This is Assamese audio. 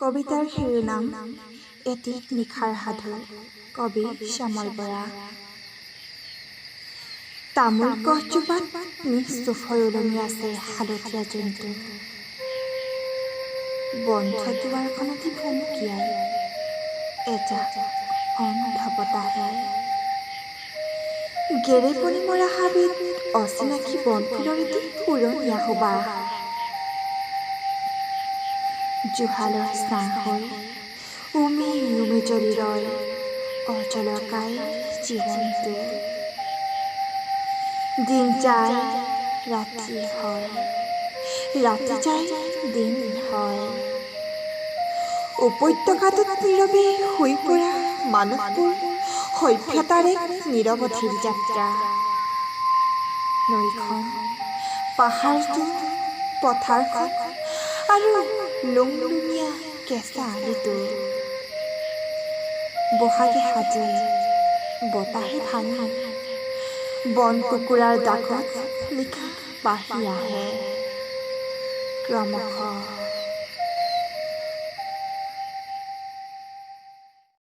কবিতাৰ শিৰোনাম এটি নিশাৰ সাধু। কবি শ্যামল বৰা। তামোল গছজোপাত নিষ্ঠুপ হৈ ওলমি আছে হালধীয়া জন্তু। বন্ধ দুৱাৰখনতে ভুমুকিয়াই এজাক অন্ধ বতাহে। গেৰেপনি মৰা হাবিত অচিনাকি বনফুলৰ এটি পুৰণীয়া সুবাস। জুহালৰ ছাঁ হৈ উমি উমি জ্বলি ৰয় অজলকাই জীৱনটো। দিন যায় ৰাতি হয়, ৰাতি যায় দিন হয়। উপত্যকাটোত নীৰৱে শুই পৰা মানুহবোৰ সভ্যতাৰ এক নিৰৱধিৰ যাত্ৰা। নৈখন, পাহাৰটো, পথাৰখন আৰু লুংলুঙীয়া কেঁচা আলিটো। বহাগে সাজে, বতাহে ভাঙে, বন কুকুৰাৰ ডাকত নিশা বাঢ়ি আহে। ক্ৰমশঃ